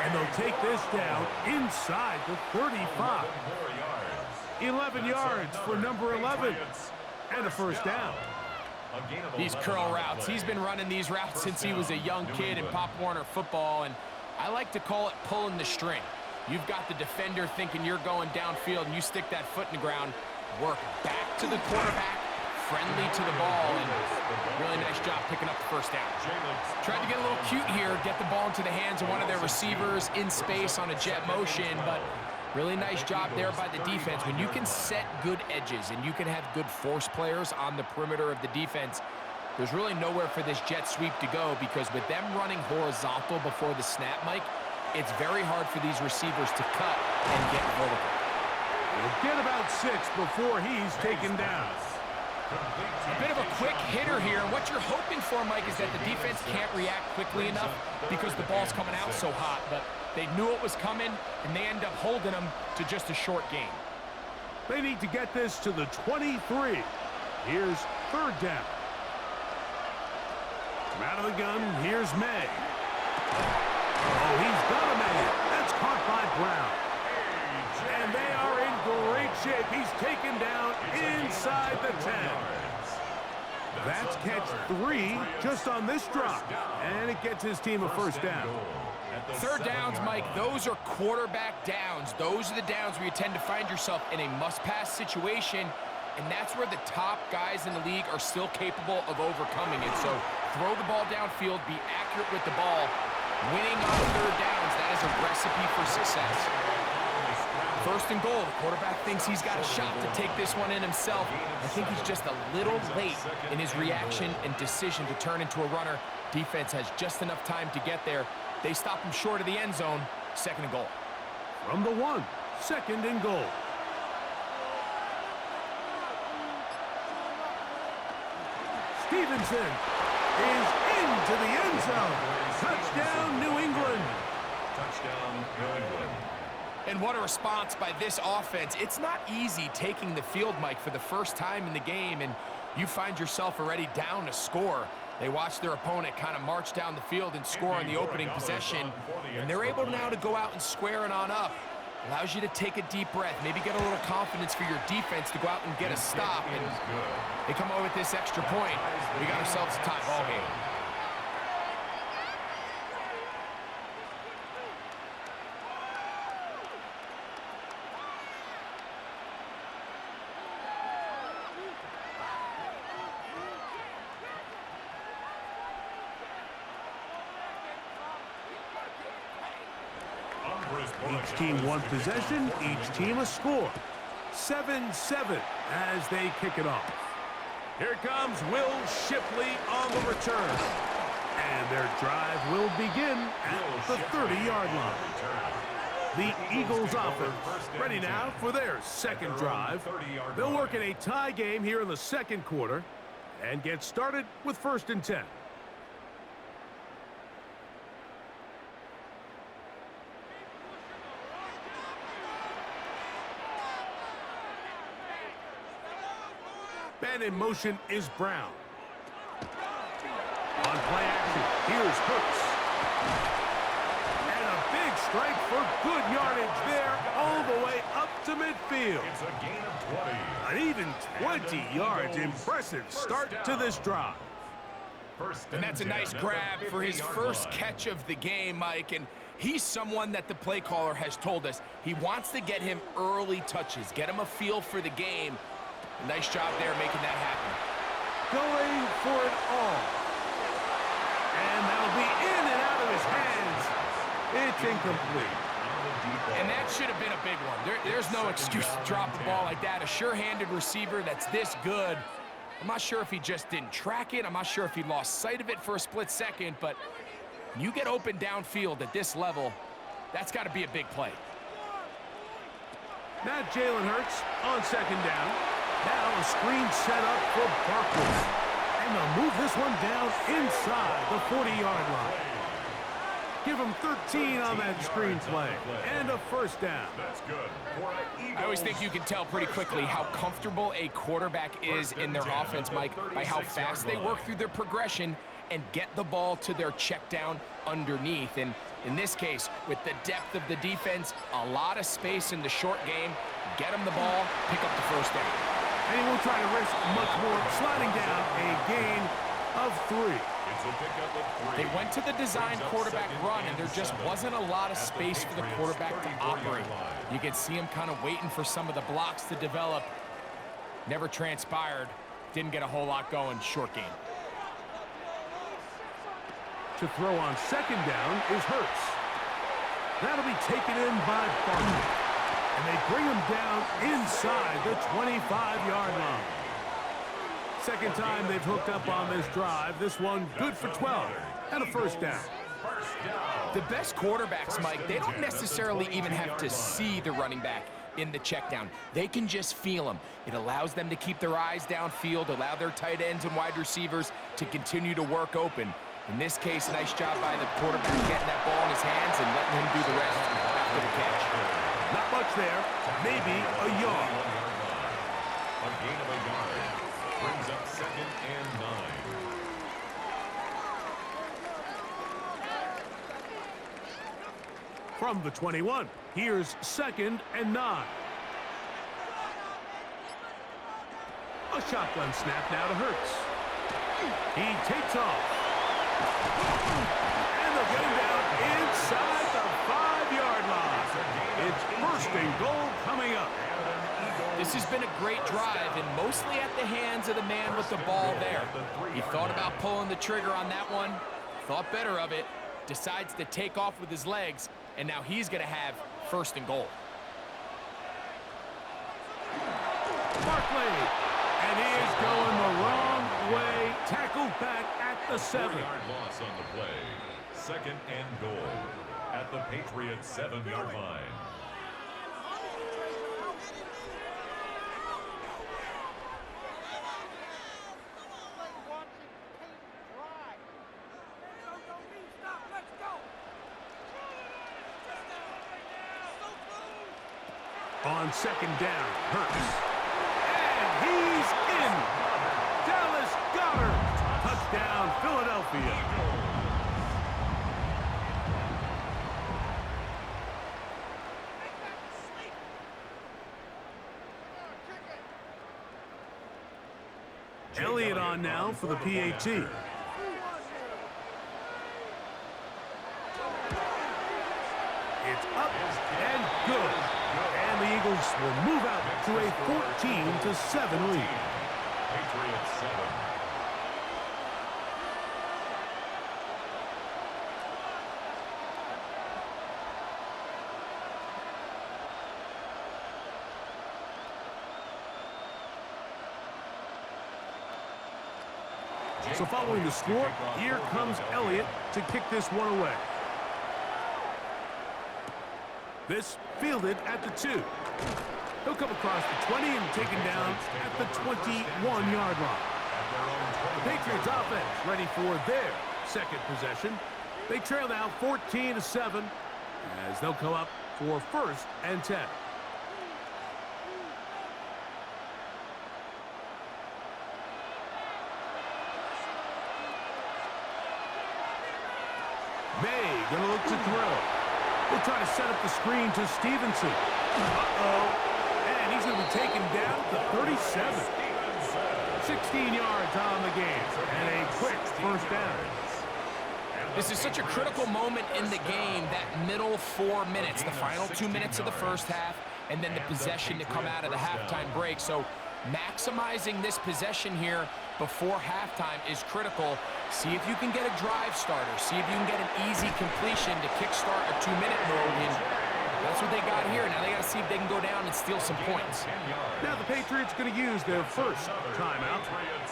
And they'll take this down inside the 35. 11 yards for number 11. And a first down. These curl routes, he's been running these routes since he was a young kid in Pop Warner football, and I like to call it pulling the string. You've got the defender thinking you're going downfield, and you stick that foot in the ground, work back to the quarterback, friendly to the ball, and really nice job picking up the first down. Tried to get a little cute here, get the ball into the hands of one of their receivers in space on a jet motion, but really nice job there by the defense. When you can set good edges and you can have good force players on the perimeter of the defense, there's really nowhere for this jet sweep to go, because with them running horizontal before the snap, Mike, it's very hard for these receivers to cut and get vertical. We'll get about 6 before he's taken down. A bit of a quick hitter here. What you're hoping for, Mike, is that the defense can't react quickly enough because the ball's coming out so hot. But they knew it was coming, and they end up holding them to just a short game. They need to get this to the 23. Here's third down. From out of the gun, here's May. Oh, he's got a man. That's caught by Brown. And they are in great shape. He's taken down inside the 10. That's catch 3 just on this drop. And it gets his team a first down. Third downs, Mike, those are quarterback downs. Those are the downs where you tend to find yourself in a must-pass situation, and that's where the top guys in the league are still capable of overcoming it. So throw the ball downfield, be accurate with the ball. Winning on third downs, that is a recipe for success. First and goal, the quarterback thinks he's got a shot to take this one in himself. I think he's just a little late in his reaction and decision to turn into a runner. Defense has just enough time to get there. They stop him short of the end zone. Second and goal. From the 1, second and goal. Stevenson is into the end zone. Touchdown, New England. Touchdown, New England. And what a response by this offense. It's not easy taking the field, Mike, for the first time in the game, and you find yourself already down to score. They watch their opponent kind of march down the field and score on the opening possession, and they're able now to go out and square it on up. Allows you to take a deep breath, maybe get a little confidence for your defense to go out and get a stop, and they come over with this extra point. We got ourselves a tie ball game. Each team one possession, each team a score. 7-7 as they kick it off. Here comes Will Shipley on the return. And their drive will begin at the 30-yard line. The Eagles offense ready now for their second drive. They'll work in a tie game here in the second quarter and get started with 1st and 10. Man in motion is Brown. On play action, here's Hurts. And a big strike for good yardage there all the way up to midfield. It's a gain of 20. An even 20 yards. Impressive start to this drive. And that's a nice grab for his first catch of the game, Mike. And he's someone that the play caller has told us he wants to get him early touches, get him a feel for the game. Nice job there making that happen. Going for it all. And that'll be in and out of his hands. It's incomplete. And that should have been a big one. There's no excuse to drop a ball like that. A sure-handed receiver that's this good. I'm not sure if he just didn't track it. I'm not sure if he lost sight of it for a split second. But when you get open downfield at this level, that's got to be a big play. Now Jalen Hurts on second down. Now a screen set up for Barkley. And they'll move this one down inside the 40-yard line. Give him 13 on that screenplay. And a first down. That's good. I always think you can tell pretty quickly how comfortable a quarterback is in their offense, Mike, by how fast they work through their progression and get the ball to their check down underneath. And in this case, with the depth of the defense, a lot of space in the short game, get them the ball, pick up the first down. And he won't try to risk much more, sliding down a gain of 3. It's a pickup of 3. They went to the design quarterback run, and there just wasn't a lot of space for the quarterback to operate. You could see him kind of waiting for some of the blocks to develop. Never transpired. Didn't get a whole lot going. Short game. To throw on second down is Hurts. That'll be taken in by Barkley. And they bring him down inside the 25-yard line. Second time they've hooked up on this drive. This one good for 12 and a first down. The best quarterbacks, Mike, they don't necessarily even have to see the running back in the check down. They can just feel him. It allows them to keep their eyes downfield, allow their tight ends and wide receivers to continue to work open. In this case, nice job by the quarterback getting that ball in his hands and letting him do the rest after the catch. Not much there, maybe a yard. A gain of a yard. Brings up 2nd and 9. From the 21, here's 2nd and 9. A shotgun snap now to Hurts. He takes off. And they'll get him down inside the 5-yard line. It's 1st and goal coming up. This has been a great drive, and mostly at the hands of the man with the ball there. He thought about pulling the trigger on that one, thought better of it, decides to take off with his legs, and now he's going to have 1st and goal. Barkley, and he is going the wrong way. Tackled back at the 7. 4-yard loss on the play. 2nd and goal at the Patriots 7-yard line. On 2nd down, Hurts. And he's in. Dallas Goedert. Touchdown, Philadelphia. Elliott on now for the PAT. It's up and good. And the Eagles will move out to a 14-7 lead. Patriots 7. So following the score, here comes Elliott to kick this one away. This fielded at the 2. He'll come across the 20 and taken down at the 21-yard line. The Patriots offense ready for their 2nd possession. They trail now 14-7 as they'll come up for 1st and 10. May gonna look to throw. We'll try to set up the screen to Stevenson. And he's going to be taken down to 37. 16 yards on the game. And a quick 1st down. This is such a critical moment in the game, that middle 4 minutes, the final 2 minutes of the first half, and then the possession to come out of the halftime break. So maximizing this possession here before halftime is critical. See if you can get a drive starter. See if you can get an easy completion to kickstart a 2-minute mode. And that's what they got here. Now they got to see if they can go down and steal some points. Now the Patriots going to use their 1st timeout.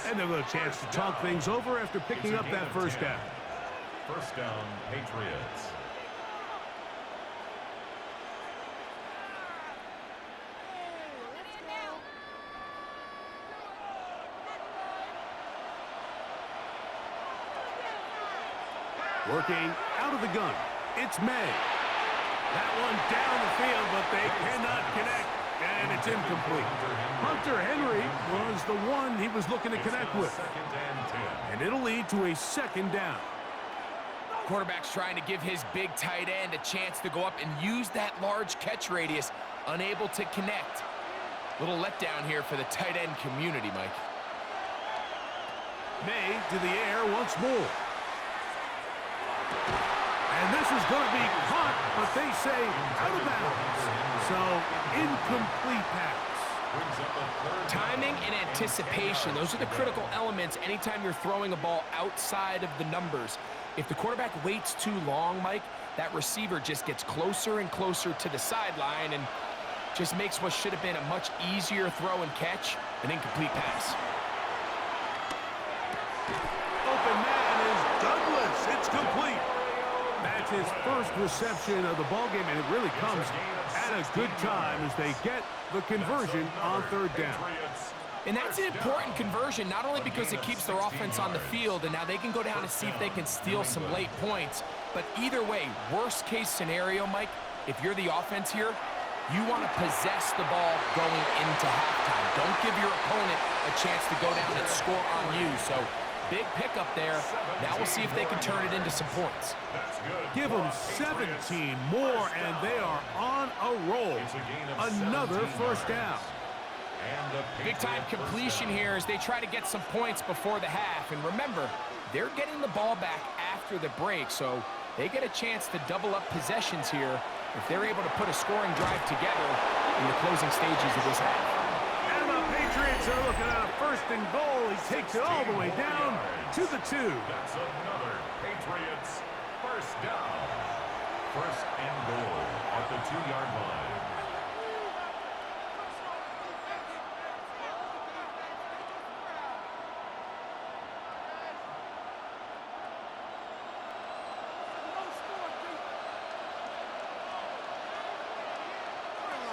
And they'll get a chance to talk things over after picking up that 1st down. 1st down, Patriots. Working out of the gun. It's May. That one down the field, but they cannot connect, and it's incomplete. Hunter Henry was the one he was looking to connect with. And it'll lead to a second down. Quarterback's trying to give his big tight end a chance to go up and use that large catch radius, unable to connect. Little letdown here for the tight end community, Mike. May to the air once more. And this is going to be caught, but they say out of bounds. So, incomplete pass. Timing and anticipation, those are the critical elements anytime you're throwing a ball outside of the numbers. If the quarterback waits too long, Mike, that receiver just gets closer and closer to the sideline and just makes what should have been a much easier throw and catch an incomplete pass. Open man is Douglas. It's complete. That's his first reception of the ballgame, and it really comes at a good time as they get the conversion on third down. And that's an important conversion, not only because it keeps their offense on the field, and now they can go down and see if they can steal some late points. But either way, worst case scenario, Mike, if you're the offense here, you want to possess the ball going into halftime. Don't give your opponent a chance to go down and score on you. So big pickup there. Now we'll see if they can turn it into some points. Give them 17 more, and they are on a roll. Another first down. Big-time completion here as they try to get some points before the half. And remember, they're getting the ball back after the break, so they get a chance to double up possessions here if they're able to put a scoring drive together in the closing stages of this half. And the Patriots are looking at a first and goal. He takes it all the way down to the 2. That's another Patriots first down. First and goal at the 2-yard line.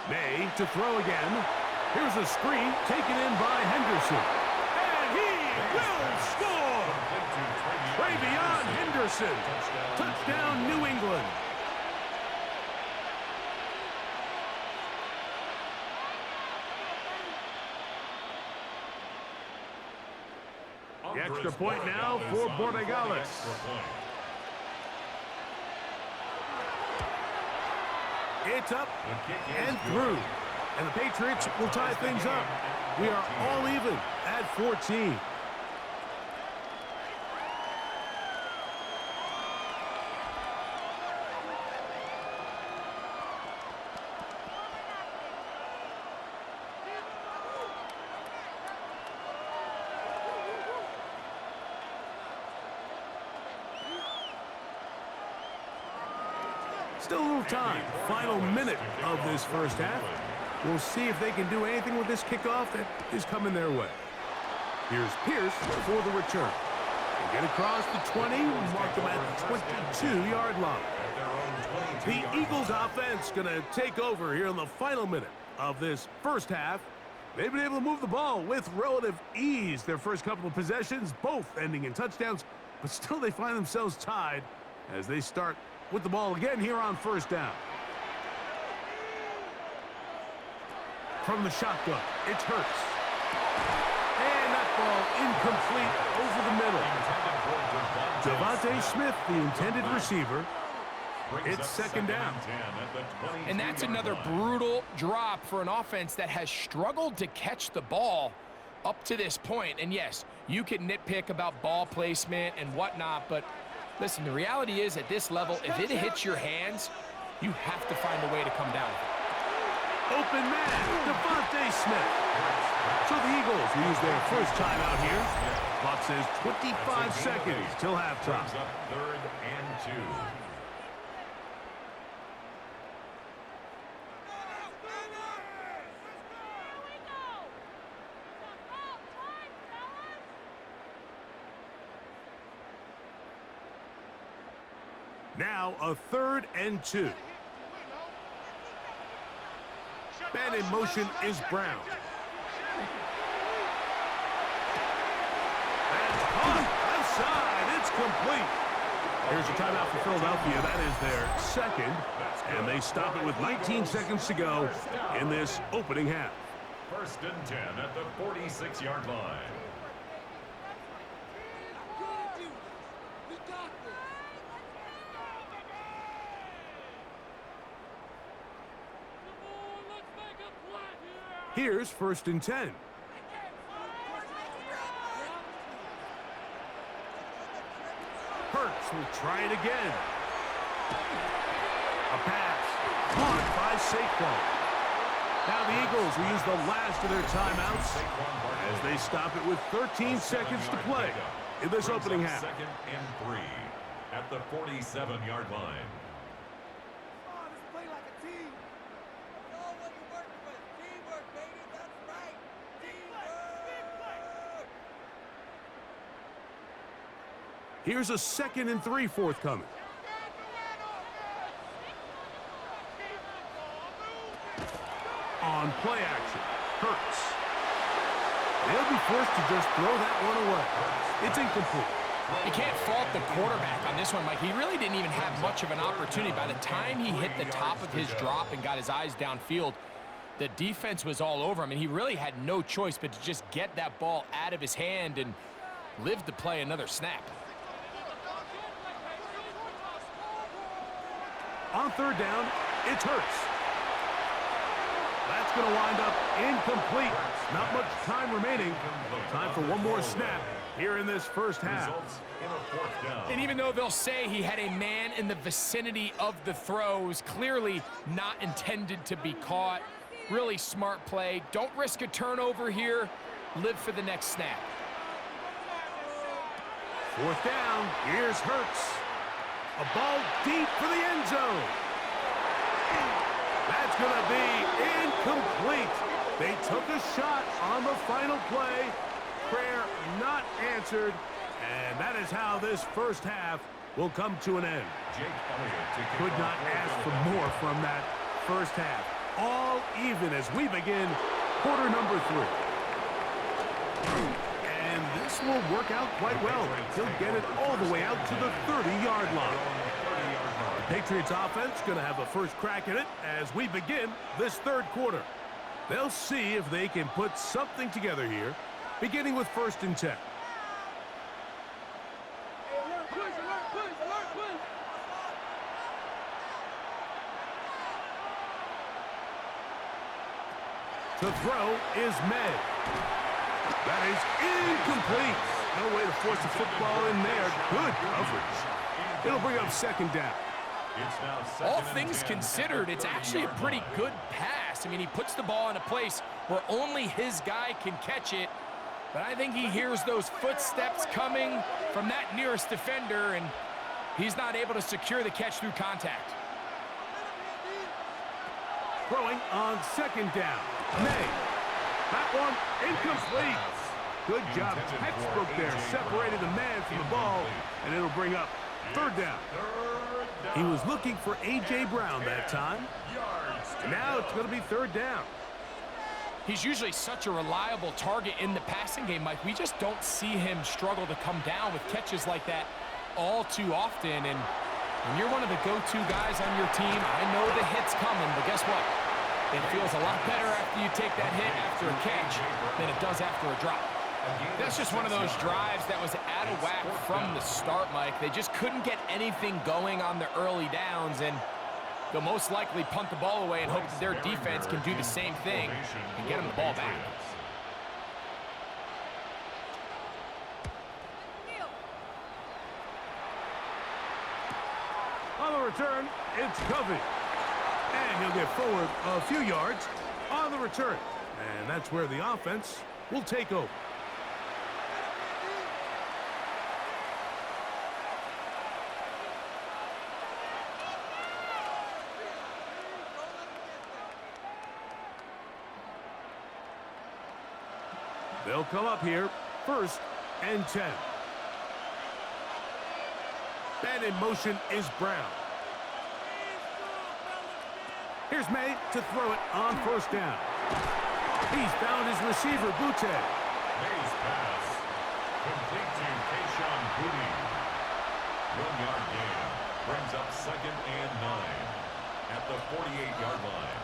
May to throw again. Here's a screen taken in by Henderson. And he will score! Travion Henderson. Touchdown, New England. The extra point now for Borregales. It's up and through. And the Patriots will tie things up. We are all even at 14. Still a little time. Final minute of this first half. We'll see if they can do anything with this kickoff that is coming their way. Here's Pierce for the return. They get across the 20, mark them at the 22-yard line. The Eagles offense going to take over here in the final minute of this first half. They've been able to move the ball with relative ease. Their first couple of possessions, both ending in touchdowns, but still they find themselves tied as they start with the ball again here on first down. From the shotgun, it's Hurts. And that ball incomplete over the middle. Devontae Smith, the intended receiver. It's second down. And that's another brutal drop for an offense that has struggled to catch the ball up to this point. And yes, you can nitpick about ball placement and whatnot, but listen, the reality is at this level, if it hits your hands, you have to find a way to come down with it. Open man, Devontae Smith. So the Eagles use their first timeout here. Clock says 25 seconds till halftime. Third and 2. Now a 3rd and 2. Man in motion is Brown. That's caught outside. It's complete. Here's a timeout for Philadelphia. That is their second, and they stop it with 19 seconds to go in this opening half. 1st and 10 at the 46-yard line. Here's 1st and 10. Hurts will try it again. A pass caught by Saquon. Now the Eagles will use the last of their timeouts as they stop it with 13 seconds to play in this opening half. 2nd and 3 at the 47-yard line. Here's a 2nd and 3 forthcoming. On play action, Hurts. They'll be forced to just throw that one away. It's incomplete. You can't fault the quarterback on this one, Mike. He really didn't even have much of an opportunity. By the time he hit the top of his drop and got his eyes downfield, the defense was all over him, and he really had no choice but to just get that ball out of his hand and live to play another snap. On 3rd down, it's Hurts. That's going to wind up incomplete. Not much time remaining. Time for one more snap here in this first half. And even though they'll say he had a man in the vicinity of the throw, it was clearly not intended to be caught. Really smart play. Don't risk a turnover here. Live for the next snap. 4th down, here's Hurts. A ball deep for the end zone. That's going to be incomplete. They took a shot on the final play. Prayer not answered. And that is how this first half will come to an end. Could not ask for more from that first half. All even as we begin quarter number 3. And this will work out quite well. He'll get it all the way out to the 30-yard line. The Patriots offense going to have a first crack at it as we begin this 3rd quarter. They'll see if they can put something together here, beginning with 1st and 10. The throw is made. That is incomplete. No way to force the football in there. Good coverage. It'll bring up 2nd down. All things considered, it's actually a pretty good pass. I mean, he puts the ball in a place where only his guy can catch it. But I think he hears those footsteps coming from that nearest defender, and he's not able to secure the catch through contact. Throwing on 2nd down. May. That one incomplete. Good job. Textbook there. Separated the man from the ball, and it'll bring up 3rd down. He was looking for A.J. Brown that time. Now it's going to be 3rd down. He's usually such a reliable target in the passing game, Mike. We just don't see him struggle to come down with catches like that all too often. And when you're one of the go-to guys on your team, I know the hit's coming, but guess what? It feels a lot better after you take that hit after a catch than it does after a drop. That's just one of those drives that was out of whack from the start, Mike. They just couldn't get anything going on the early downs, and they'll most likely punt the ball away and hope that their defense can do the same thing and get them the ball back. On the return, it's Covey. And he'll get forward a few yards on the return. And that's where the offense will take over. They'll come up here, 1st and 10. And in motion is Brown. Here's May to throw it on 1st down. He's found his receiver, Butte. May's pass complete to Kayshon Boutte. 1-yard gain. Brings up 2nd and 9 at the 48-yard line.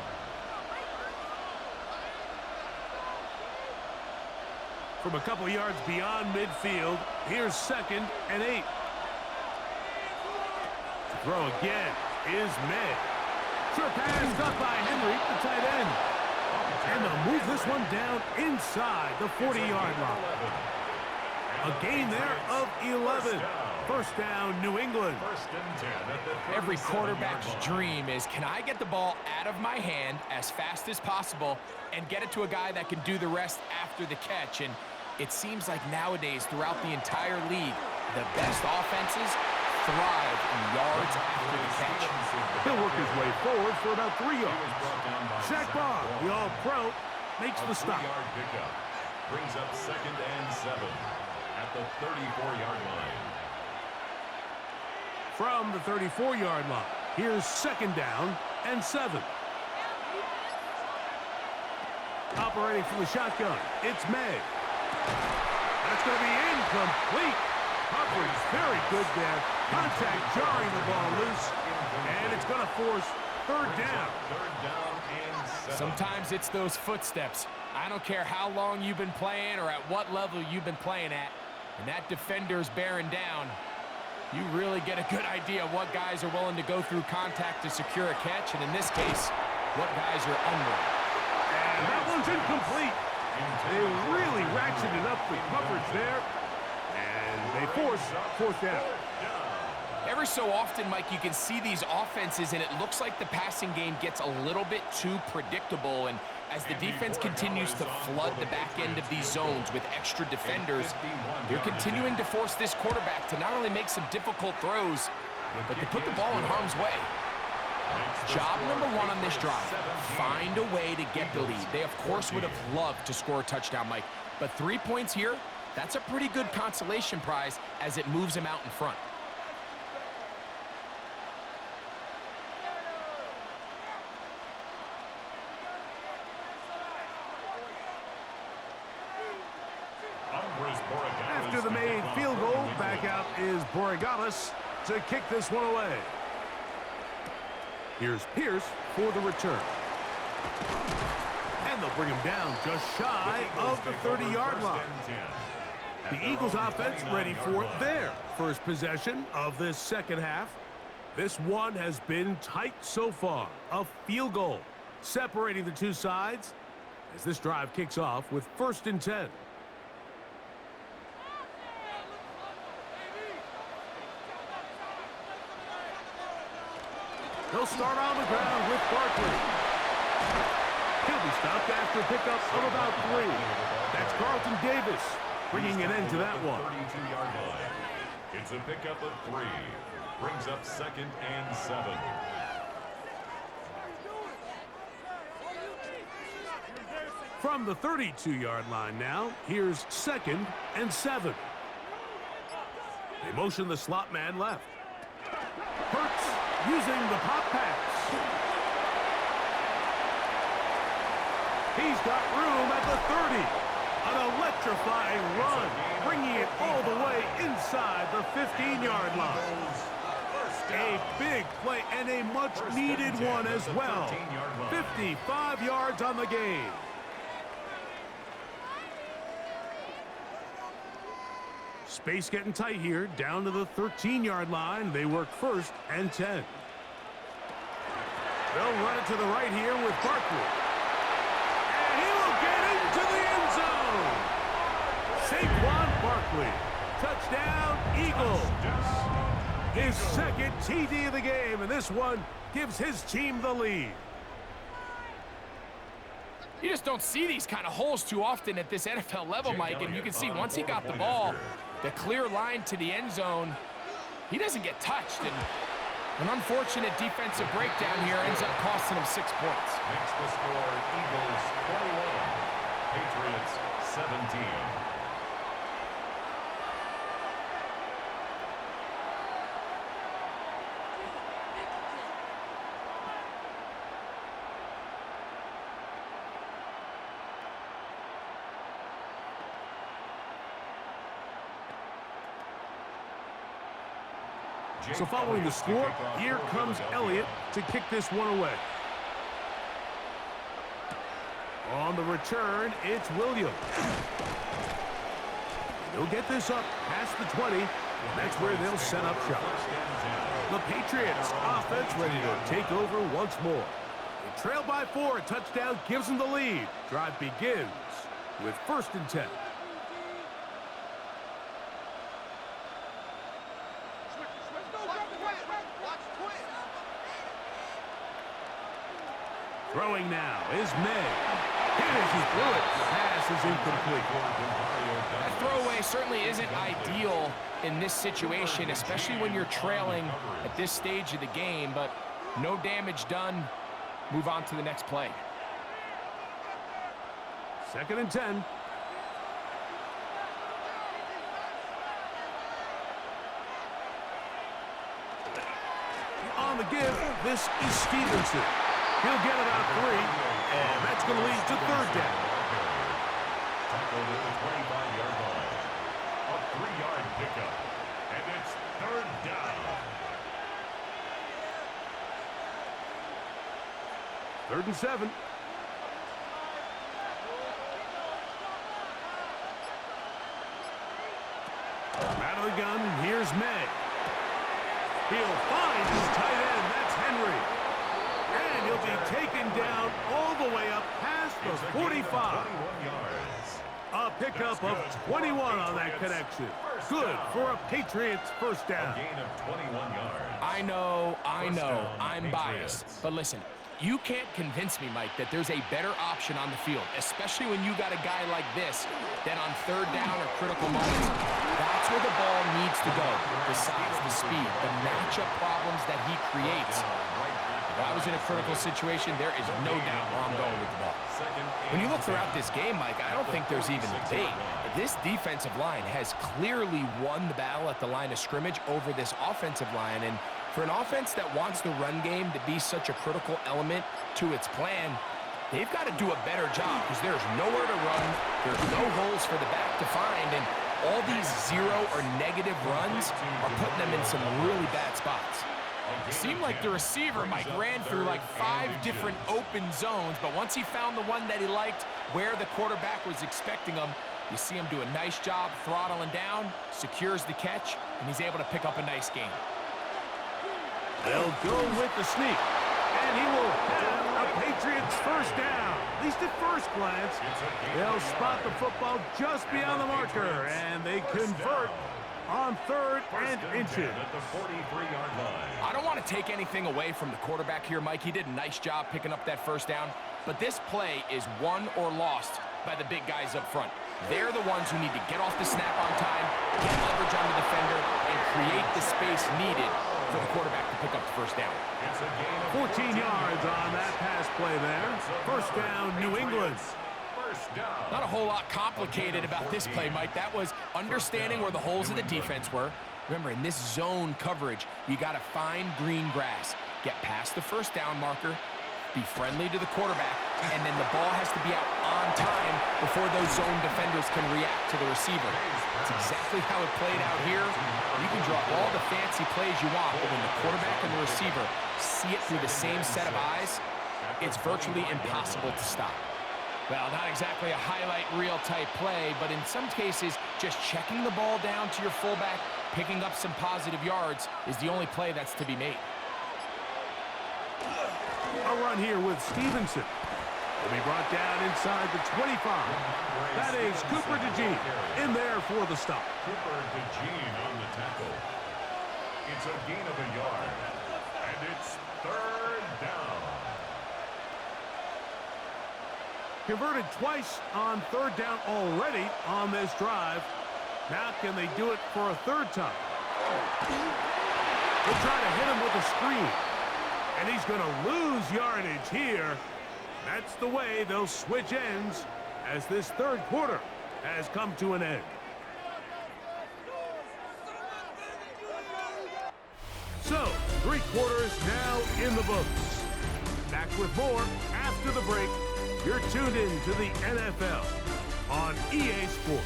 From a couple yards beyond midfield, here's 2nd and 8. To throw again is May. Sure pass up by Henry, the tight end. And they'll move this one down inside the 40-yard line. A gain there of 11. First down, New England. Every quarterback's dream is, can I get the ball out of my hand as fast as possible and get it to a guy that can do the rest after the catch? And it seems like nowadays, throughout the entire league, the best offenses thrive in yards after the catch. He'll work his way forward for about 3 yards. Zach Barr, the All-Pro, makes the stop. Brings up 2nd and 7 at the 34-yard line. From the 34-yard line, here's 2nd down and 7. Operating from the shotgun, it's May. That's going to be incomplete. Coverage very good there. Contact jarring the ball loose. And it's going to force 3rd down. And 7. Sometimes it's those footsteps. I don't care how long you've been playing or at what level you've been playing at. And that defender's bearing down. You really get a good idea of what guys are willing to go through contact to secure a catch. And in this case, what guys are unwilling. And that one's incomplete. They really ratcheted up the coverage there. And they force 4th down. Every so often, Mike, you can see these offenses, and it looks like the passing game gets a little bit too predictable. And as the defense continues to flood the back end of these zones with extra defenders, they're continuing to force this quarterback to not only make some difficult throws, but to put the ball in harm's way. Job number 1 on this drive, find a way to get the lead. They, of course, would have loved to score a touchdown, Mike. But 3 points here, that's a pretty good consolation prize as it moves them out in front. After the made field goal, back out is Borregales to kick this one away. Here's Pierce for the return. And they'll bring him down just shy of the 30-yard line. The Eagles offense ready for their first possession of this second half. This one has been tight so far. A field goal separating the two sides as this drive kicks off with 1st and 10. They'll start on the ground with Barkley. He'll be stopped after a pickup of about 3. That's Carlton Davis bringing an end to that one. 32-yard line. It's a pickup of 3. Brings up 2nd and 7. From the 32-yard line now, here's 2nd and 7. They motion the slot man left. Hurts using the pop pass. He's got room at the 30. An electrifying run, bringing it all the way inside the 15-yard line. A big play and a much-needed one as well. 55 yards on the game. Space getting tight here, down to the 13-yard line. They work 1st and 10. They'll run it to the right here with Barkley. And he will get into the end zone. Saquon Barkley. Touchdown, Eagles. His 2nd TD of the game, and this one gives his team the lead. You just don't see these kind of holes too often at this NFL level, Mike, and you can see once he got the ball, the clear line to the end zone, he doesn't get touched, and an unfortunate defensive breakdown here ends up costing him 6 points. Makes the score Eagles 21, Patriots 17. So following the score, here comes Elliott to kick this one away. On the return, it's Williams. He'll get this up past the 20. That's where they'll set up shop. The Patriots offense ready to take over once more. They trail by 4. A touchdown gives them the lead. Drive begins with 1st and 10. Throwing now is May. Hit as he threw it. The pass is incomplete. That throwaway certainly isn't ideal in this situation, especially when you're trailing at this stage of the game, but no damage done. Move on to the next play. 2nd and 10. On the give, this is Stevenson. He'll get it out 3, and that's going to lead to 3rd down. Tackled at the 25-yard line. A 3-yard pickup. And it's 3rd down. 3rd and 7. Out of the gun, here's May. He'll find his tight end. That's Henry. And he'll be taken down all the way up past the 45. A pickup of 21 on that connection. Good for a Patriots 1st down. A gain of 21 yards. I know, I'm biased. But listen, you can't convince me, Mike, that there's a better option on the field, especially when you got a guy like this that on 3rd down or critical moments, that's where the ball needs to go. The size, the speed, the matchup problems that he creates. If I was in a critical situation, there is no doubt where I'm going with the ball. When you look throughout this game, Mike, I don't think there's even debate. This defensive line has clearly won the battle at the line of scrimmage over this offensive line. And for an offense that wants the run game to be such a critical element to its plan, they've got to do a better job because there's nowhere to run. There's no holes for the back to find. And all these 0 or negative runs are putting them in some really bad spots. It seemed like the receiver, Mike, ran through like 5 different open zones, but once he found the one that he liked where the quarterback was expecting him, you see him do a nice job throttling down, secures the catch, and he's able to pick up a nice gain. They'll go with the sneak, and he will have a Patriots 1st down. At least at first glance, they'll spot the football just beyond the marker, and they convert on 3rd and inches. At the 43-yard line. I don't want to take anything away from the quarterback here, Mike. He did a nice job picking up that 1st down, but this play is won or lost by the big guys up front. They're the ones who need to get off the snap on time, get leverage on the defender, and create the space needed for the quarterback to pick up the 1st down. It's a gain of 14 yards on that pass play there. 1st down, New England. 1st down. Not a whole lot complicated about this play, Mike. That was understanding where the holes of the defense were. Remember, in this zone coverage, you got to find green grass. Get past the 1st down marker, be friendly to the quarterback, and then the ball has to be out on time before those zone defenders can react to the receiver. That's exactly how it played out here. You can draw all the fancy plays you want, but when the quarterback and the receiver see it through the same set of eyes, it's virtually impossible to stop. Well, not exactly a highlight reel type play, but in some cases, just checking the ball down to your fullback, picking up some positive yards is the only play that's to be made. A run here with Stevenson. Will be brought down inside the 25. That is Cooper DeJean in there for the stop. Cooper DeJean on the tackle. It's a gain of a yard. And it's 3rd down. Converted twice on 3rd down already on this drive. Now can they do it for a 3rd time? They'll try to hit him with a screen. And he's going to lose yardage here. That's the way they'll switch ends as this 3rd quarter has come to an end. So, 3 quarters now in the books. Back with more after the break. You're tuned in to the NFL on EA Sports.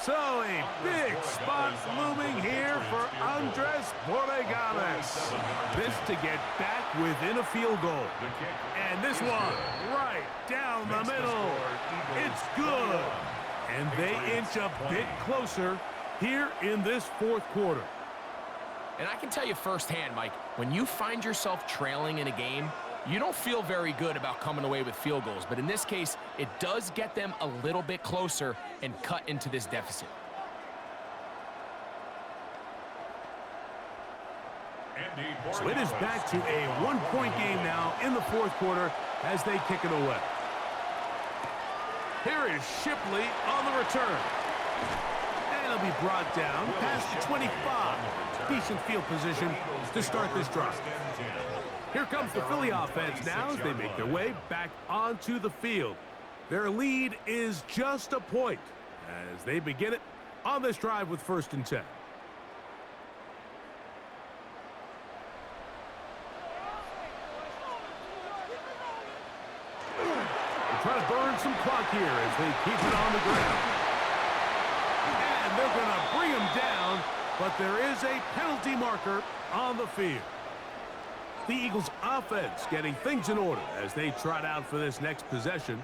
So a big spot looming here for Andres Borregales. This to get back within a field goal. And this one right down the middle. It's good. And they inch a bit closer here in this fourth quarter. And I can tell you firsthand, Mike, when you find yourself trailing in a game, you don't feel very good about coming away with field goals. But in this case, it does get them a little bit closer and cut into this deficit. So it is back to a one-point game now in the fourth quarter as they kick it away. Here is Shipley on the return. And it'll be brought down past the 25. Decent field position to start this drive. Here comes the Philly offense now as they make their way back onto the field. Their lead is just a point as they begin it on this drive with 1st and 10. They try to burn some clock here as they keep it on the ground. And they're going to bring him down, but there is a penalty marker on the field. The Eagles offense getting things in order as they trot out for this next possession.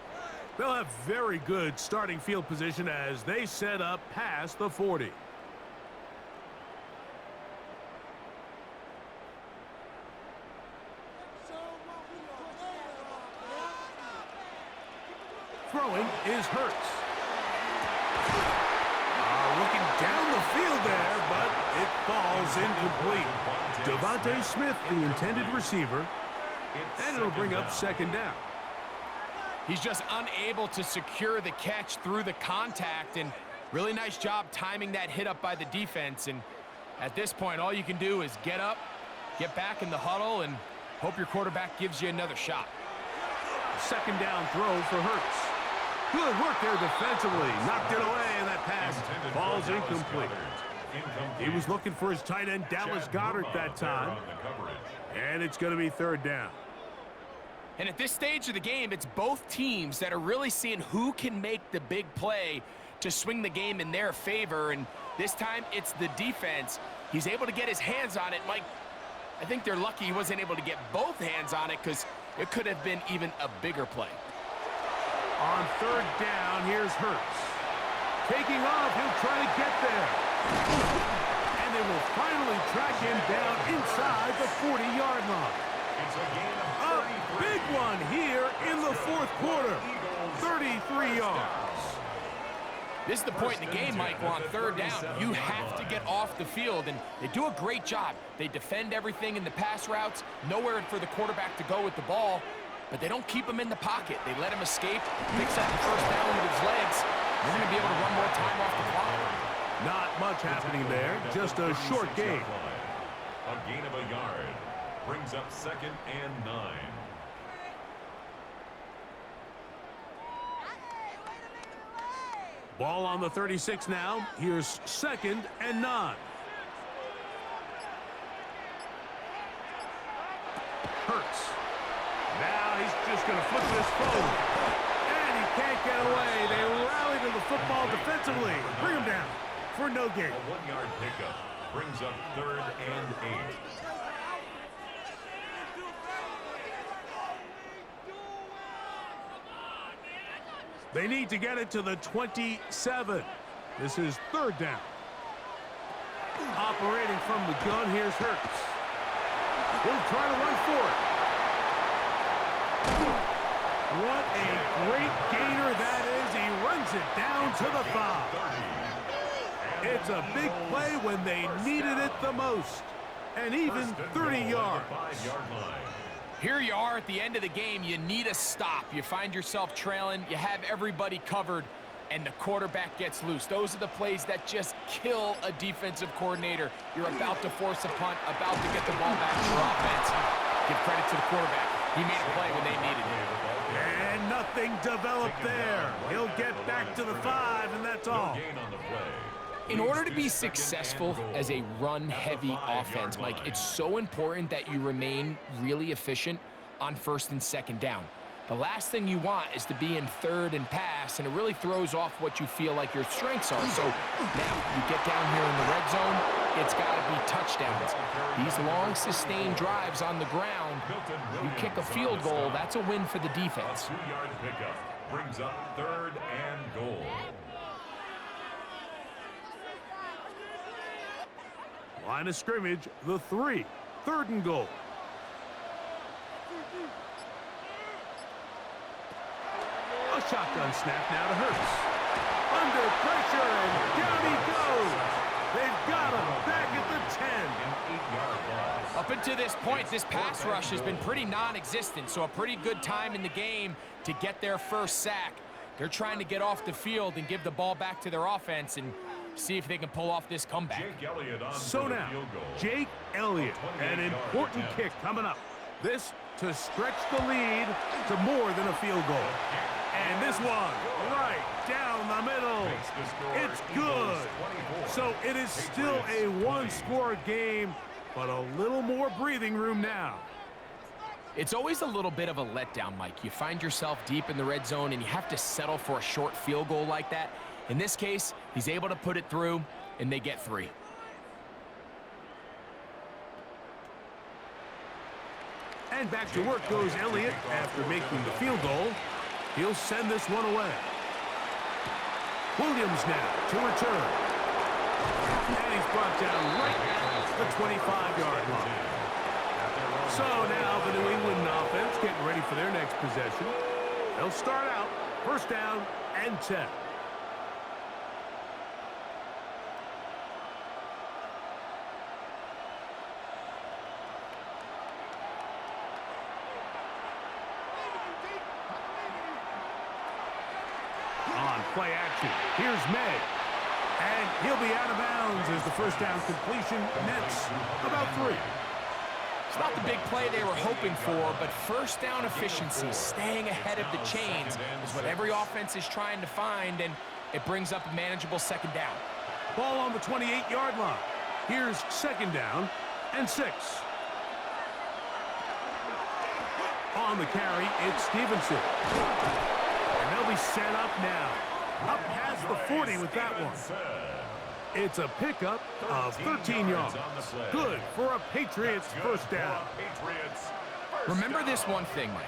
They'll have very good starting field position as they set up past the 40. Throwing is Hurts. Looking down the field there, but it falls incomplete. Devontae Smith, the intended receiver, and it'll bring up 2nd down. He's just unable to secure the catch through the contact, and really nice job timing that hit up by the defense. And at this point, all you can do is get up, get back in the huddle, and hope your quarterback gives you another shot. 2nd down throw for Hurts. Good work there defensively. Knocked it away, and that pass falls incomplete. He was looking for his tight end, Dallas Goedert, that time. And it's going to be 3rd down. And at this stage of the game, it's both teams that are really seeing who can make the big play to swing the game in their favor. And this time, it's the defense. He's able to get his hands on it. Mike, I think they're lucky he wasn't able to get both hands on it because it could have been even a bigger play. On 3rd down, here's Hurts. Taking off, he'll try to get there. And they will finally track him down inside the 40-yard line. A big one here in the fourth quarter. 33 yards. This is the point in the game, Mike, where on 3rd down, you have to get off the field, and they do a great job. They defend everything in the pass routes, nowhere for the quarterback to go with the ball, but they don't keep him in the pocket. They let him escape, picks up the 1st down with his legs. They're going to be able to run more time off the clock. Not much happening there, just a short game. A gain of a yard brings up 2nd and 9. Ball on the 36 now. Here's 2nd and 9. Hurts. Now he's just going to flip this forward. And he can't get away. They rally to the football defensively. Bring him down for no gain. A 1-yard pickup brings up 3rd and 8. They need to get it to the 27. This is 3rd down. Operating from the gun, here's Hurts. He'll try to run for it. What a great gainer that is. He runs it down to the 5. It's a big play when they needed it the most. And even 30 yards. Here you are at the end of the game. You need a stop. You find yourself trailing. You have everybody covered, and the quarterback gets loose. Those are the plays that just kill a defensive coordinator. You're about to force a punt, about to get the ball back to your offense. Give credit to the quarterback. He made a play when they needed it. And nothing developed there. He'll get back to the 5, and that's all. In order to be successful as a run-heavy offense, Mike, it's so important that you remain really efficient on 1st and 2nd down. The last thing you want is to be in third and pass, and it really throws off what you feel like your strengths are. So now you get down here in the red zone, it's got to be touchdowns. These long, sustained drives on the ground, you kick a field goal, that's a win for the defense. A 2-yard pickup brings up 3rd and goal. Line of scrimmage, the 3. 3rd and goal. A shotgun snap now to Hurts. Under pressure, and down he goes. They've got him back at the 10. Up until this point, this pass rush has been pretty non-existent, so a pretty good time in the game to get their first sack. They're trying to get off the field and give the ball back to their offense and see if they can pull off this comeback. So now, Jake Elliott, an important kick coming up. This to stretch the lead to more than a field goal. And this one, right down the middle. It's good. So it is still a one-score game, but a little more breathing room now. It's always a little bit of a letdown, Mike. You find yourself deep in the red zone, and you have to settle for a short field goal like that. In this case, he's able to put it through, and they get 3. And back to work goes Elliott after making the field goal. He'll send this one away. Williams now to return. And he's brought down right at the 25-yard line. So now the New England offense getting ready for their next possession. They'll start out 1st down and 10. On play action, here's May. And he'll be out of bounds as the 1st down completion nets about 3. It's not the big play they were hoping for, but 1st down efficiency, staying ahead of the chains, is what every offense is trying to find, and it brings up a manageable 2nd down. Ball on the 28-yard line. Here's 2nd down and 6. On the carry, it's Stevenson. And they'll be set up now. Up past the 40 with that one. It's a pickup of 13 yards. Good for a Patriots 1st down. Remember this one thing, Mike.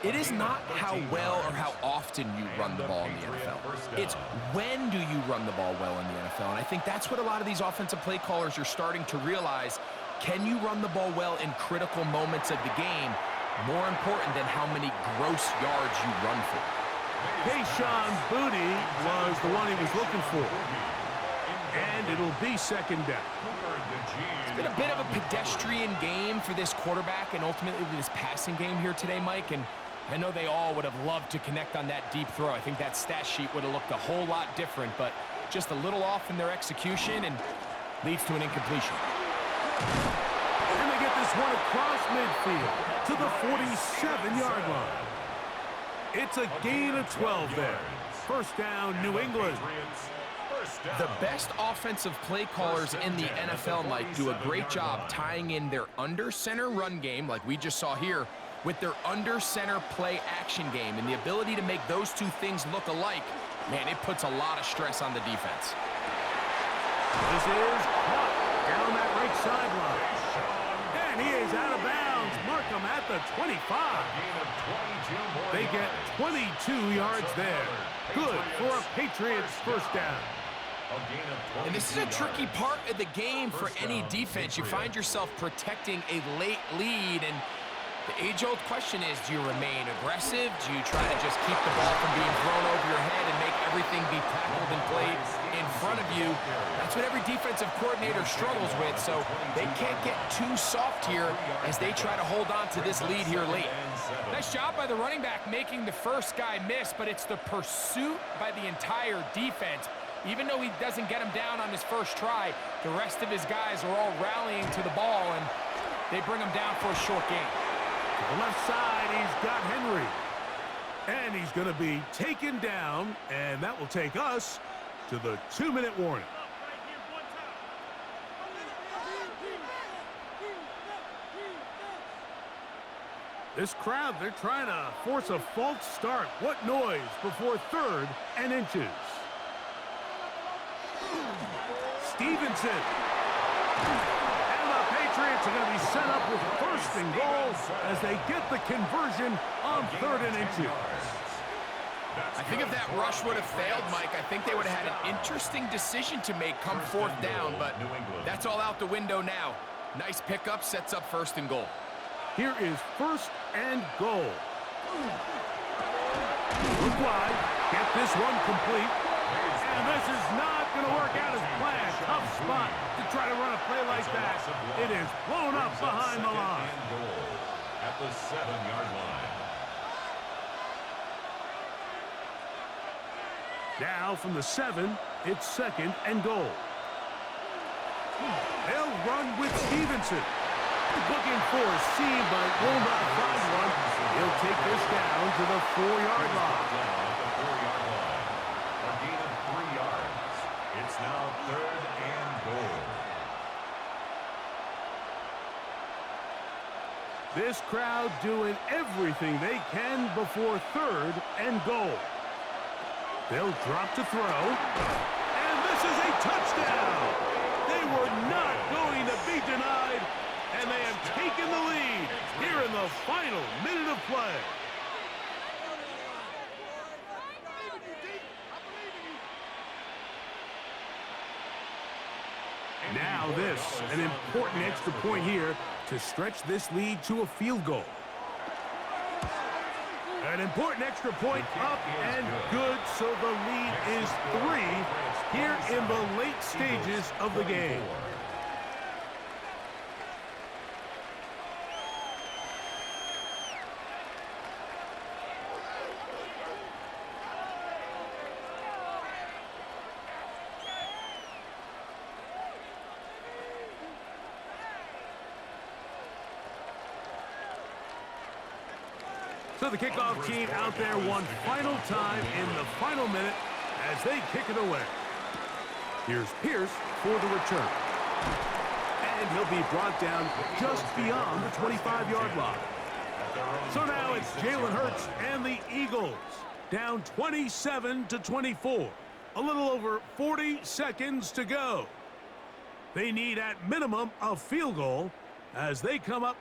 It is not how well or how often you run the ball in the NFL. It's when do you run the ball well in the NFL. And I think that's what a lot of these offensive play callers are starting to realize. Can you run the ball well in critical moments of the game? More important than how many gross yards you run for. Kayshon Boutte was the one he was looking for. And it'll be 2nd down. It's been a bit of a pedestrian game for this quarterback and ultimately this passing game here today, Mike. And I know they all would have loved to connect on that deep throw. I think that stat sheet would have looked a whole lot different, but just a little off in their execution and leads to an incompletion. And they get this one across midfield to the 47-yard line. It's a gain of 12 there. 1st down, New England. The best offensive play callers in the NFL, Mike, do a great job tying in their under-center run game, like we just saw here, with their under-center play action game. And the ability to make those two things look alike, man, it puts a lot of stress on the defense. This is caught down that right sideline. And he is out of bounds. Mark him at the 25. They get 22 yards there. Good for a Patriots 1st down. And this is a tricky part of the game for any defense. You find yourself protecting a late lead, and the age-old question is, do you remain aggressive? Do you try to just keep the ball from being thrown over your head and make everything be tackled and played in front of you? That's what every defensive coordinator struggles with, so they can't get too soft here as they try to hold on to this lead here late. Nice job by the running back making the first guy miss, but it's the pursuit by the entire defense. Even though he doesn't get him down on his first try, the rest of his guys are all rallying to the ball, and they bring him down for a short gain. To the left side, he's got Henry. And he's going to be taken down, and that will take us to the 2-minute warning. This crowd, they're trying to force a false start. What noise before 3rd and inches. Stevenson. And the Patriots are going to be set up with 1st and goal as they get the conversion on 3rd and inches. I think if that rush would have failed, Mike, I think they would have had an interesting decision to make come 4th down, but that's all out the window now. Nice pickup, sets up 1st and goal. Here is 1st and goal. Look wide, get this one complete. And this is not going to work out as planned. Tough spot to try to run a play like that. It is blown up behind the line. At the 7-yard line. Now from the 7, it's 2nd and goal. They'll run with Stevenson. Looking for a seam, but will not find one. He'll take this down to the 4-yard line. A gain of 3 yards. It's now 3rd and goal. This crowd doing everything they can before 3rd and goal. They'll drop to throw. And this is a touchdown. They were not going to be denied. And they have taken the lead here in the final minute of play. Now this, an important extra point here to stretch this lead to a field goal. An important extra point up and good, so the lead is 3 here in the late stages of the game. So the kickoff team out there one final time in the final minute as they kick it away. Here's Pierce for the return. And he'll be brought down just beyond the 25-yard line. So now it's Jalen Hurts and the Eagles down 27-24. A little over 40 seconds to go. They need at minimum a field goal as they come up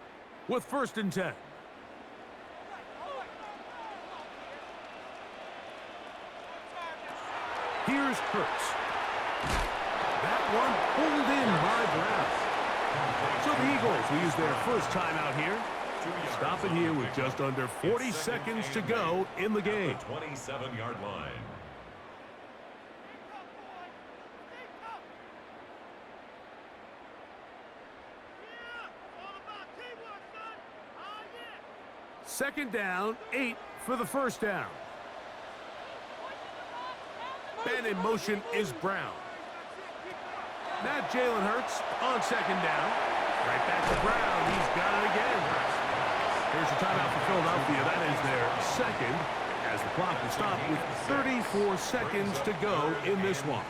with 1st and 10. Here's Hurts. That one pulled in by Brown. So the Eagles will use their first timeout here. Stopping here with just under 40 seconds to go in the game. 27-yard line. Second down, 8 for the 1st down. And in motion is Brown. Now Jalen Hurts on 2nd down. Right back to Brown. He's got it again. Here's a timeout for Philadelphia. That is their 2nd as the clock will stop with 34 seconds to go in this one.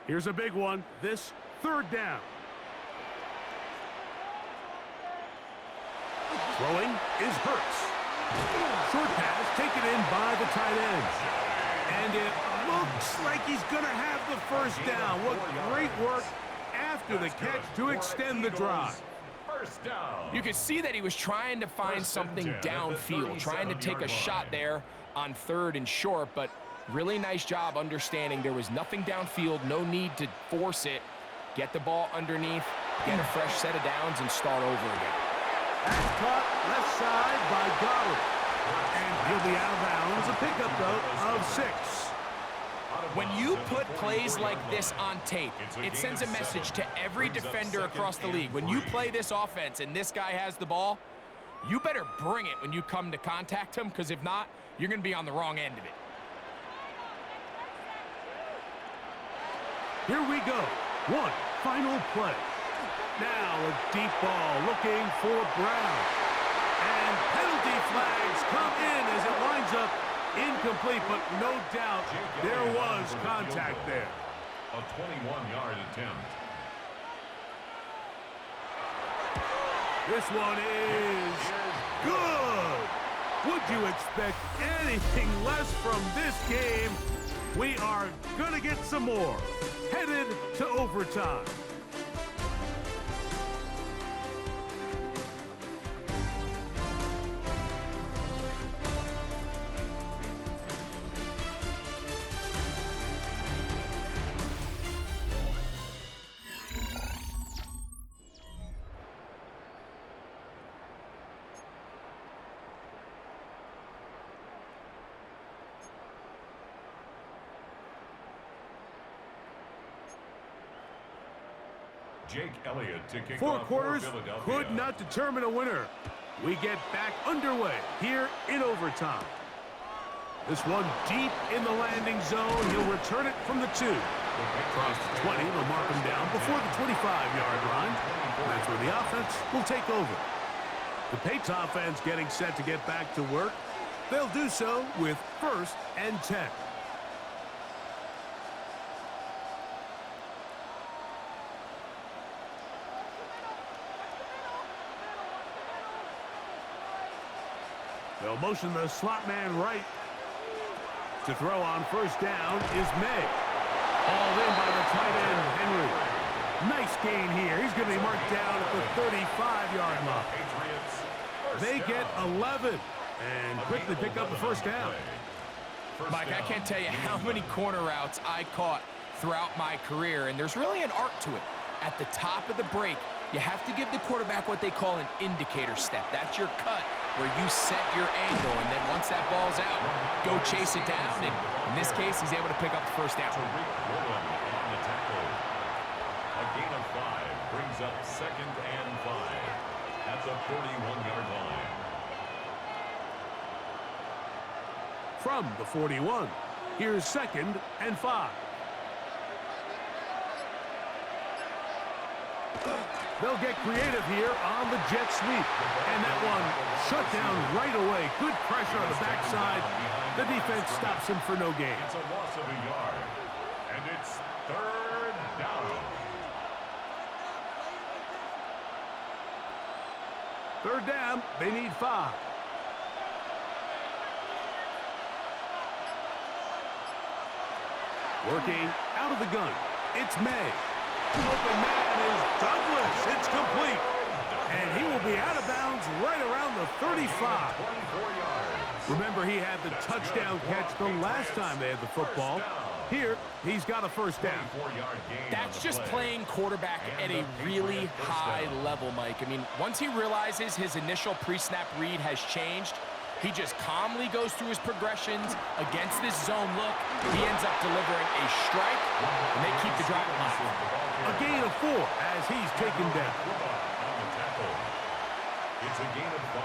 Here's a big one. This 3rd down. Throwing is Hurts. Short pass taken in by the tight end. And it looks like he's going to have the 1st down. What great work after the catch to extend the drive. First down. You could see that he was trying to find something downfield, trying to take a shot there on 3rd and short, but really nice job understanding there was nothing downfield, no need to force it. Get the ball underneath, get a fresh set of downs, and start over again. That's caught left side by Goddard. And he'll be out of bounds. A pickup, though, of 6. When you put plays like this on tape, it sends a message to every defender across the league. When you play this offense and this guy has the ball, you better bring it when you come to contact him, because if not, you're going to be on the wrong end of it. Here we go. One final play. Now a deep ball looking for Brown. And penalty flags come in as it lines up incomplete, but no doubt there was contact there. A 21-yard attempt. This one is good. Would you expect anything less from this game? We are going to get some more. Headed to overtime. Jake Elliott to kick Four off quarters for Philadelphia. could not determine a winner. We get back underway here in overtime. This one deep in the landing zone. He'll return it from the 2. Across the 20, they'll mark him down before the 25-yard line. That's where the offense will take over. The Patriots offense getting set to get back to work. They'll do so with 1st and 10. They'll motion the slot man right. To throw on 1st down is May. Hauled in by the tight end, Henry. Nice gain here. He's going to be marked down at the 35-yard line. They get 11 and quickly pick up the 1st down. Mike, I can't tell you how many corner routes I caught throughout my career, and there's really an art to it. At the top of the break, you have to give the quarterback what they call an indicator step. That's your cut where you set your angle, and then once that ball's out, go chase it down. And in this case, he's able to pick up the 1st down. A gain of 5 brings up 2nd and 5 at the 41-yard line. From the 41, here's 2nd and 5. They'll get creative here on the jet sweep. And that one shut down right away. Good pressure on the backside. The defense stops him for no gain. It's a loss of a yard. And it's 3rd down. 3rd down, they need 5. Working out of the gun, it's May. Open man is Douglas. It's complete. And he will be out of bounds right around the 35. Remember, he had the touchdown catch the last time they had the football. Here, he's got a 1st down. That's just playing quarterback at a really high level, Mike. I mean, once he realizes his initial pre-snap read has changed, he just calmly goes through his progressions against this zone look. He ends up delivering a strike, and they keep the drive alive. A gain of 4 as he's taken down. It's a gain of 5.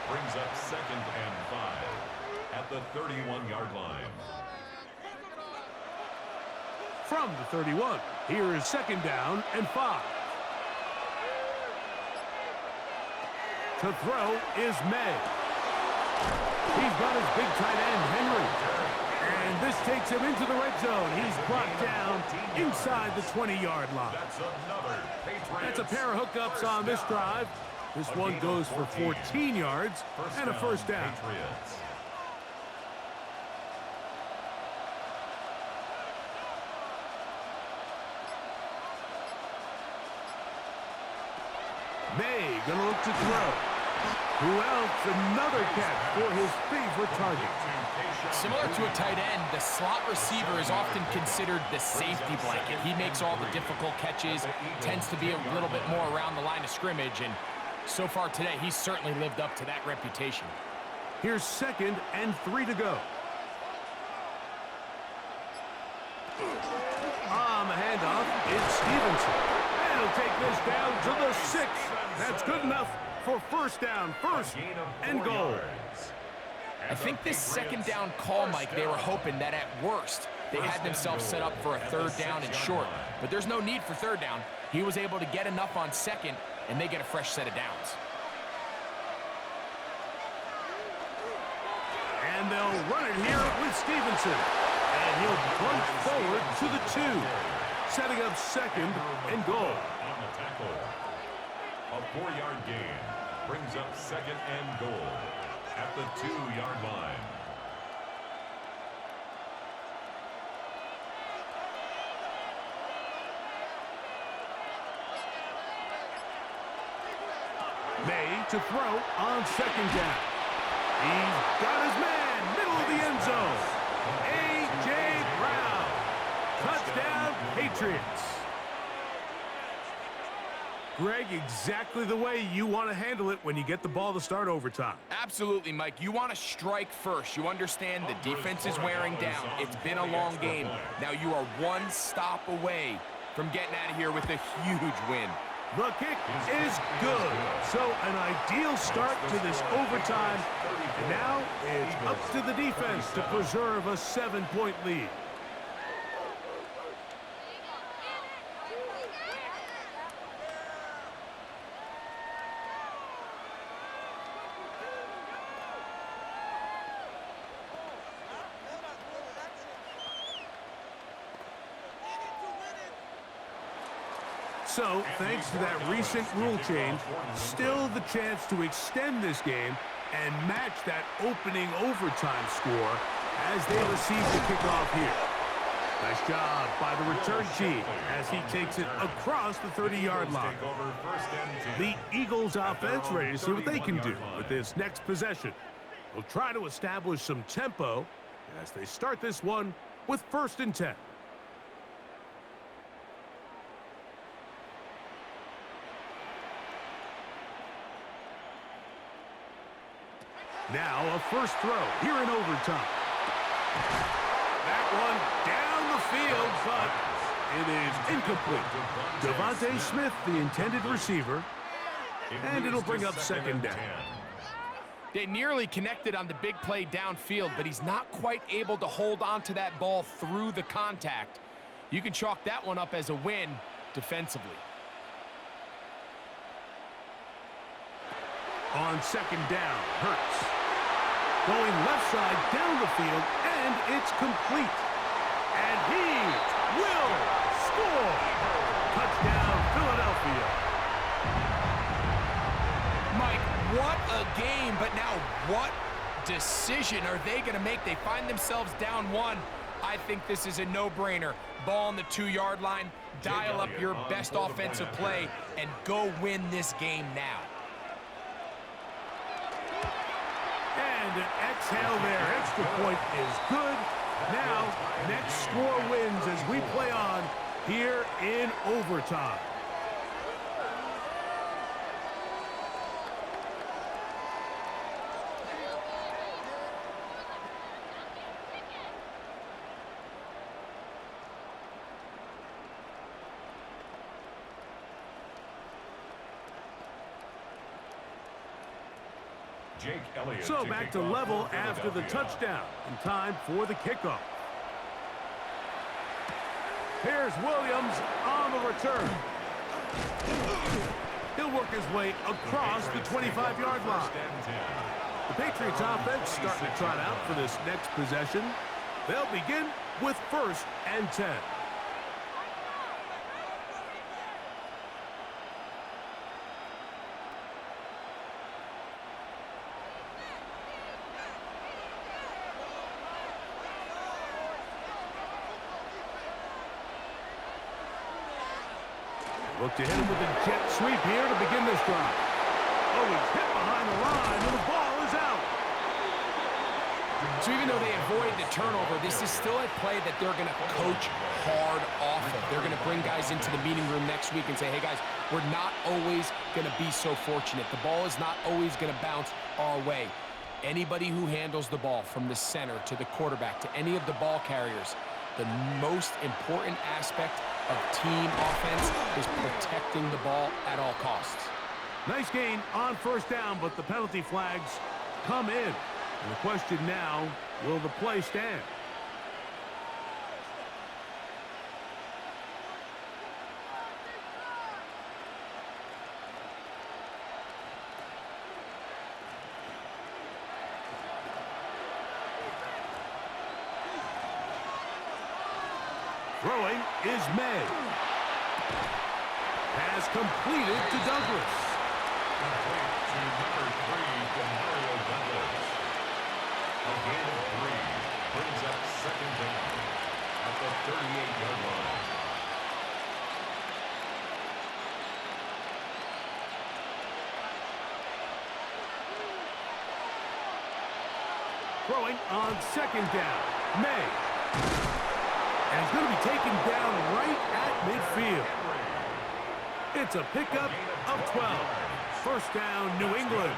Brings up 2nd and 5 at the 31-yard line. From the 31, here is 2nd down and 5. To throw is May. He's got his big tight end, Henry. And this takes him into the red zone. He's brought down inside the 20-yard line. That's a pair of hookups on this drive. This one goes for 14 yards and a 1st down. May gonna look to throw. Who else? Another catch for his favorite target. Similar to a tight end, the slot receiver is often considered the safety blanket. He makes all the difficult catches, tends to be a little bit more around the line of scrimmage, and so far today, he's certainly lived up to that reputation. Here's 2nd and 3 to go. On the handoff, it's Stevenson. And he'll take this down to the 6. That's good enough for 1st down, 1st and goal. I think this 2nd down call, Mike, they were hoping that at worst, they had themselves set up for a 3rd down and short. But there's no need for 3rd down. He was able to get enough on 2nd, and they get a fresh set of downs. they'll run it here with Stevenson. And he'll plunge forward to the 2, setting up second and goal. On the tackle. A 4-yard gain brings up second and goal at the 2-yard line. May to throw on second down. He's got his man, middle of the end zone. A.J. Brown. Touchdown, Patriots. Greg, exactly the way you want to handle it when you get the ball to start overtime. Absolutely, Mike. You want to strike first. You understand the defense is wearing down. It's been a long game. Now you are one stop away from getting out of here with a huge win. The kick is good. So an ideal start to this overtime. And now it's up to the defense to preserve a 7-point lead. So, thanks to that recent rule change, still the chance to extend this game and match that opening overtime score as they receive the kickoff here. Nice job by the return team as he takes it across the 30-yard line. The Eagles offense ready to see what they can do with this next possession. They'll try to establish some tempo as they start this one with 1st and 10. Now a first throw here in overtime. That one down the field, but it is incomplete. Devontae Smith, the intended receiver, and it'll bring up second down. They nearly connected on the big play downfield, but he's not quite able to hold on to that ball through the contact. You can chalk that one up as a win defensively. On second down, Hurts. Going left side down the field, and it's complete. And he will score. Touchdown, Philadelphia. Mike, what a game, but now what decision are they going to make? They find themselves down 1. I think this is a no-brainer. Ball on the 2-yard line, dial up your best offensive play, and go win this game now. And an exhale there. Extra point is good. Now, next score wins as we play on here in overtime. So back to level after the touchdown, and time for the kickoff. Here's Williams on the return. He'll work his way across the 25-yard line. The Patriots offense starting to trot out for this next possession. They'll begin with 1st and 10. Look to hit him with a jet sweep here to begin this drive. Oh, he's hit behind the line, and the ball is out. So even though they avoid the turnover, this is still a play that they're going to coach hard off of. They're going to bring guys into the meeting room next week and say, hey, guys, we're not always going to be so fortunate. The ball is not always going to bounce our way. Anybody who handles the ball from the center to the quarterback to any of the ball carriers, the most important aspect of team offense is protecting the ball at all costs. Nice gain on 1st down, but the penalty flags come in. And the question now, will the play stand? Throwing is May. Pass completed to Douglas. Complete to number 3 from Mario Douglas. A gain of 3 brings up second down at the 38-yard line. Throwing on second down. May. And he's going to be taken down right at midfield. It's a pickup of 12. First down, New England.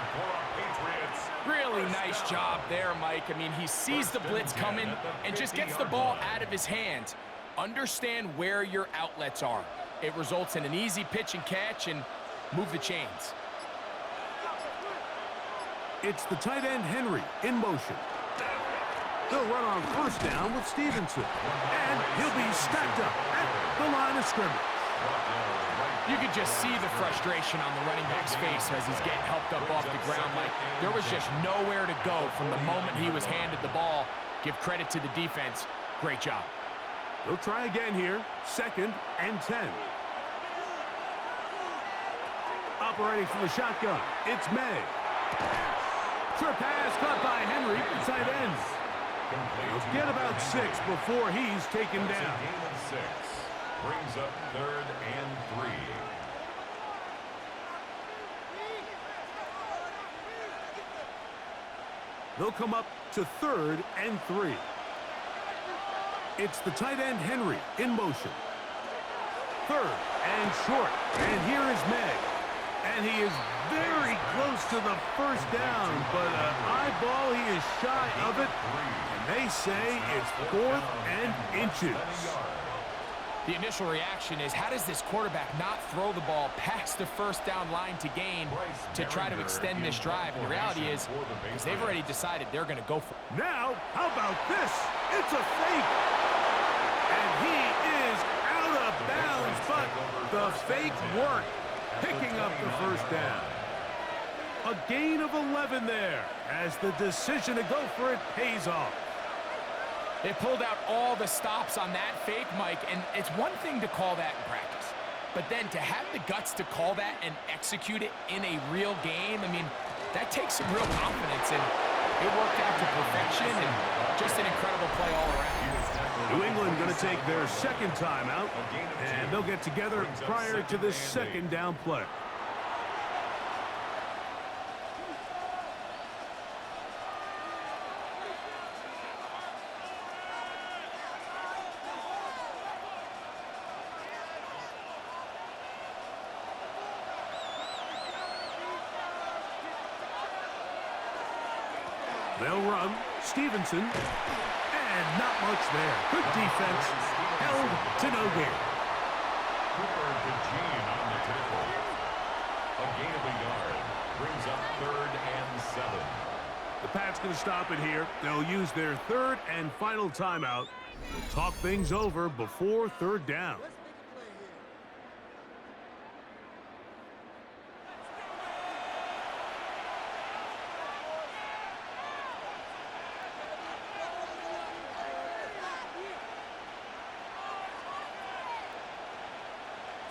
Really nice job there, Mike. I mean, he sees the blitz coming and just gets the ball out of his hands. Understand where your outlets are. It results in an easy pitch and catch and move the chains. It's the tight end, Henry, in motion. They'll run on first down with Stevenson. And he'll be stacked up at the line of scrimmage. You could just see the frustration on the running back's face as he's getting helped up off the ground. Like, there was just nowhere to go from the moment he was handed the ball. Give credit to the defense. Great job. They'll try again here. Second and 10. Operating from the shotgun, it's May. Short pass caught by Henry, the tight end. He'll get about 6 before he's taken down. Gain of 6 brings up third and 3. They'll come up to third and 3. It's the tight end, Henry, in motion. Third and short. And here is May. And he is very close to the first down, but an eyeball, he is shy of it. And they say it's 4th and inches. The initial reaction is, how does this quarterback not throw the ball past the first down line to gain to try to extend this drive? And the reality is they've already decided they're going to go for it. Now, how about this? It's a fake. And he is out of bounds, but the fake worked, picking up the first down. A gain of 11 there as the decision to go for it pays off. They pulled out all the stops on that fake, Mike, and it's one thing to call that in practice. But then to have the guts to call that and execute it in a real game, I mean, that takes some real confidence, and it worked out to perfection, and just an incredible play all around. New England going to take their second timeout, and they'll get together prior to this second down play. They'll run. Stevenson. And not much there. Good defense. Held to no gain. Cooper DeJean on the tackle. A gain of a yard brings up third and 7. The Pats going to stop it here. They'll use their third and final timeout. They'll talk things over before third down.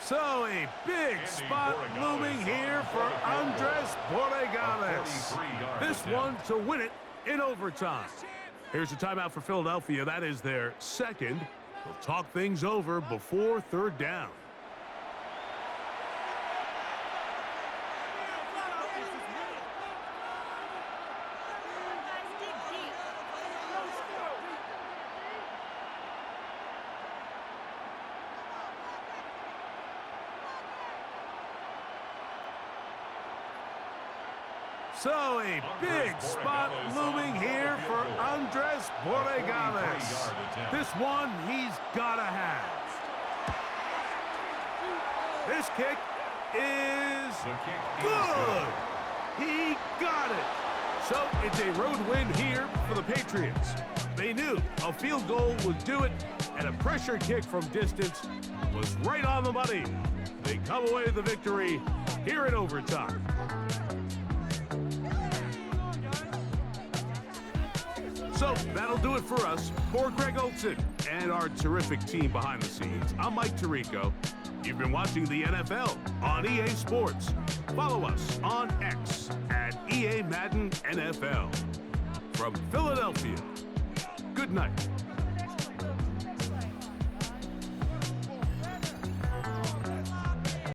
So a big spot looming here for Andres Borregales. This one to win it in overtime. Here's a timeout for Philadelphia. That is their second. They'll talk things over before third down. So a big spot looming here for Andres Borregales. This one he's got to have. This kick is good. He got it. So it's a road win here for the Patriots. They knew a field goal would do it, and a pressure kick from distance was right on the money. They come away with the victory here in overtime. So that'll do it for us. For Greg Olson and our terrific team behind the scenes, I'm Mike Tirico. You've been watching the NFL on EA Sports. Follow us on X at EA Madden NFL. From Philadelphia, good night.